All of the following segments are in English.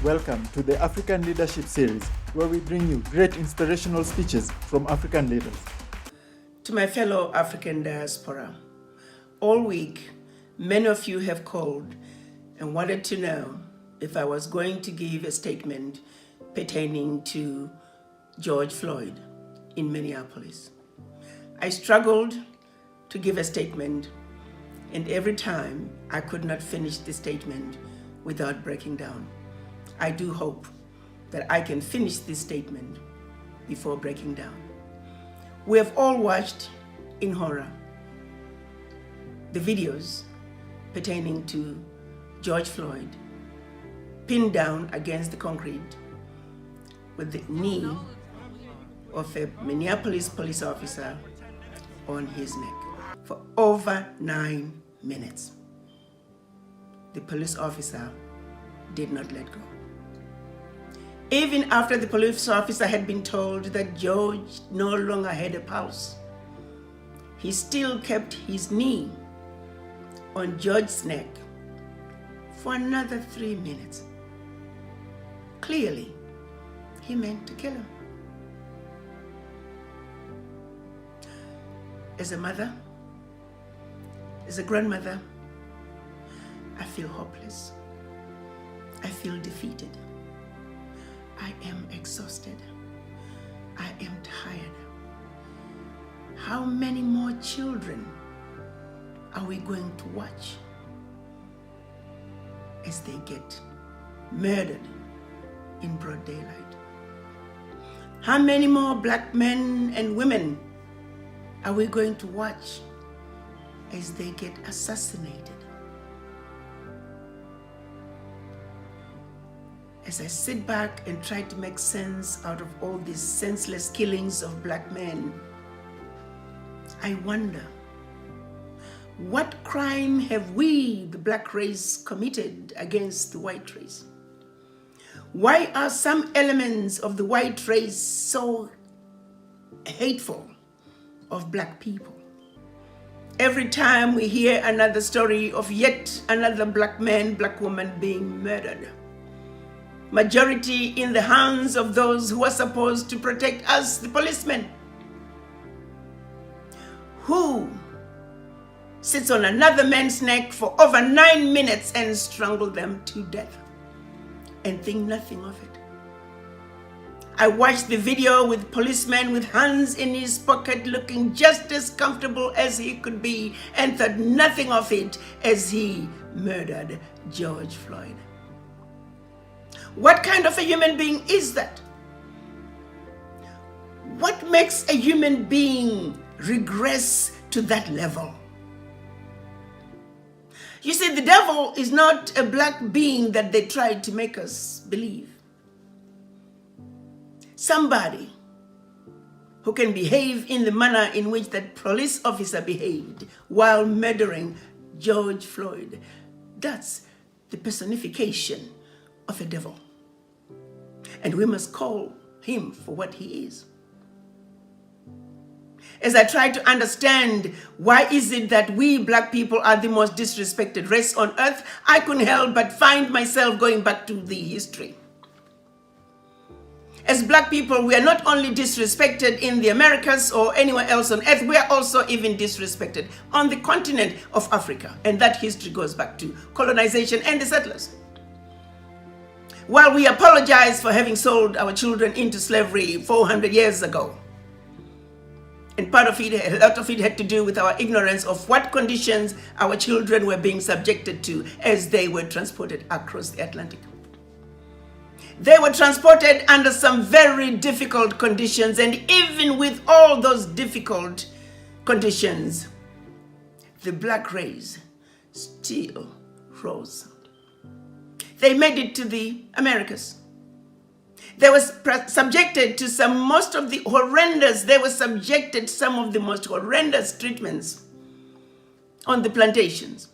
Welcome to the African Leadership Series, where we bring you great inspirational speeches from African leaders. To my fellow African diaspora, all week, many of you have called and wanted to know if I was going to give a statement pertaining to George Floyd in Minneapolis. I struggled to give a statement, and every time I could not finish the statement without breaking down. I do hope that I can finish this statement before breaking down. We have all watched in horror the videos pertaining to George Floyd pinned down against the concrete with the knee of a Minneapolis police officer on his neck for over 9 minutes. The police officer did not let go. Even after the police officer had been told that George no longer had a pulse, he still kept his knee on George's neck for another 3 minutes. Clearly, he meant to kill him. As a mother, as a grandmother, I feel hopeless. I feel defeated. I am exhausted. I am tired. How many more children are we going to watch as they get murdered in broad daylight? How many more black men and women are we going to watch as they get assassinated? As I sit back and try to make sense out of all these senseless killings of black men, I wonder, what crime have we, the black race, committed against the white race? Why are some elements of the white race so hateful of black people? Every time we hear another story of yet another black man, black woman being murdered, majority in the hands of those who are supposed to protect us, the policemen, who sits on another man's neck for over 9 minutes and strangle them to death and think nothing of it. I watched the video with policeman with hands in his pocket looking just as comfortable as he could be and thought nothing of it as he murdered George Floyd. What kind of a human being is that? What makes a human being regress to that level? You see, the devil is not a black being that they tried to make us believe. Somebody who can behave in the manner in which that police officer behaved while murdering George Floyd. That's the personification of a devil. And we must call him for what he is. As I try to understand why is it that we black people are the most disrespected race on earth, I couldn't help but find myself going back to the history. As black people, we are not only disrespected in the Americas or anywhere else on earth, we are also even disrespected on the continent of Africa. And that history goes back to colonization and the settlers. While we apologize for having sold our children into slavery 400 years ago, and part of it, a lot of it had to do with our ignorance of what conditions our children were being subjected to as they were transported across the Atlantic. They were transported under some very difficult conditions, and even with all those difficult conditions, the black race still rose. They made it to the Americas. They were subjected to some of the most horrendous treatments on the plantations.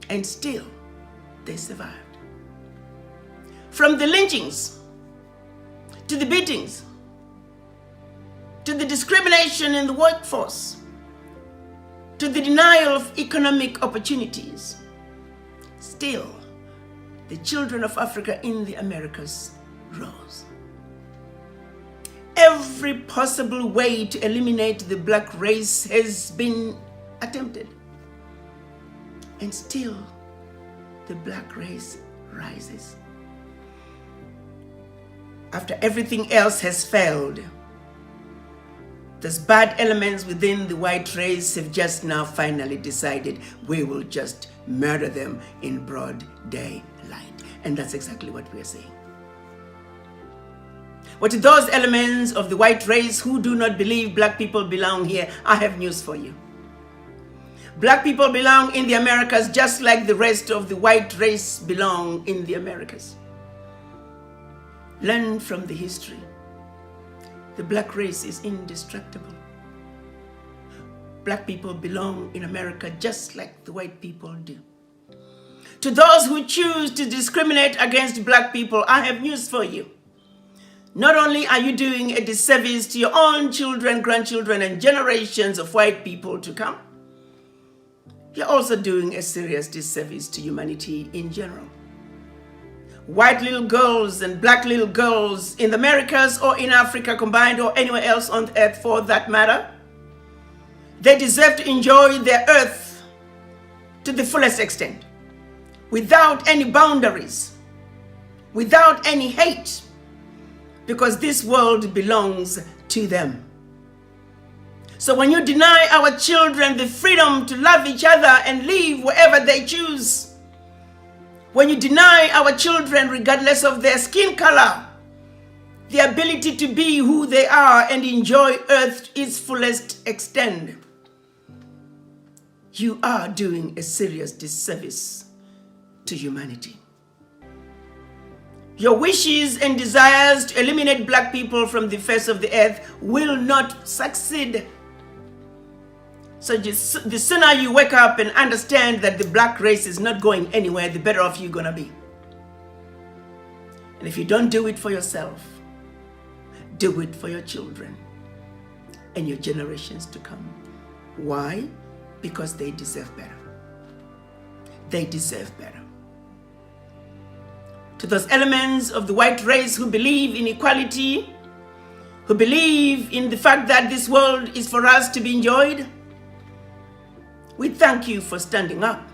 And still, they survived. From the lynchings, to the beatings, to the discrimination in the workforce, to the denial of economic opportunities, still the children of Africa in the Americas rose. Every possible way to eliminate the black race has been attempted. And still, the black race rises. After everything else has failed, those bad elements within the white race have just now finally decided we will just murder them in broad daylight. And that's exactly what we are saying. But to those elements of the white race who do not believe black people belong here, I have news for you. Black people belong in the Americas just like the rest of the white race belong in the Americas. Learn from the history. The black race is indestructible. Black people belong in America just like the white people do. To those who choose to discriminate against black people, I have news for you. Not only are you doing a disservice to your own children, grandchildren, and generations of white people to come, you're also doing a serious disservice to humanity in general. White little girls and black little girls in the Americas or in Africa combined or anywhere else on earth for that matter, they deserve to enjoy their earth to the fullest extent, without any boundaries, without any hate, because this world belongs to them. So when you deny our children the freedom to love each other and live wherever they choose, when you deny our children, regardless of their skin color, the ability to be who they are and enjoy earth to its fullest extent, you are doing a serious disservice to humanity. Your wishes and desires to eliminate black people from the face of the earth will not succeed. So the sooner you wake up and understand that the black race is not going anywhere, the better off you're gonna be. And if you don't do it for yourself, do it for your children and your generations to come. Why? Because they deserve better. They deserve better. To those elements of the white race who believe in equality, who believe in the fact that this world is for us to be enjoyed, we thank you for standing up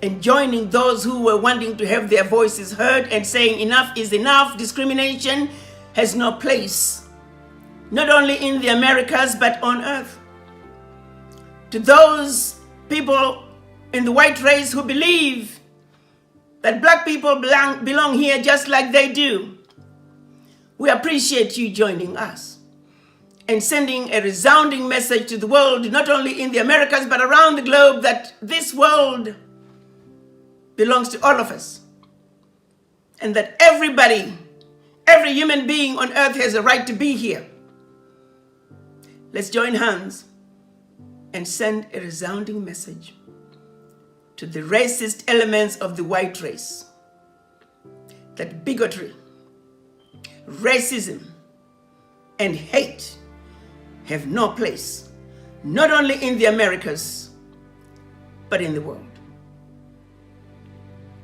and joining those who were wanting to have their voices heard and saying enough is enough. Discrimination has no place, not only in the Americas, but on earth. To those people in the white race who believe that black people belong here just like they do, we appreciate you joining us and sending a resounding message to the world, not only in the Americas, but around the globe, that this world belongs to all of us. And that everybody, every human being on earth has a right to be here. Let's join hands and send a resounding message to the racist elements of the white race that bigotry, racism, and hate have no place, not only in the Americas, but in the world.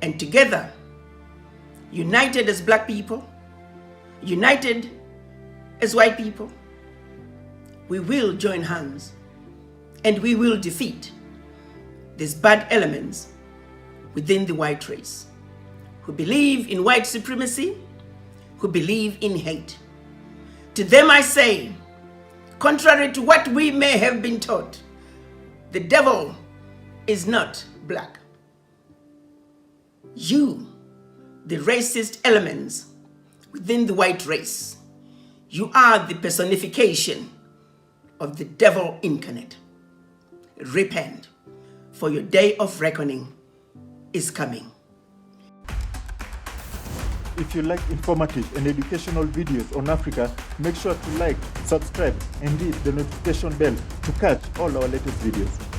And together, united as black people, united as white people, we will join hands and we will defeat these bad elements within the white race who believe in white supremacy, who believe in hate. To them I say, contrary to what we may have been taught, the devil is not black. You, the racist elements within the white race, you are the personification of the devil incarnate. Repent, for your day of reckoning is coming. If you like informative and educational videos on Africa, make sure to like, subscribe, and hit the notification bell to catch all our latest videos.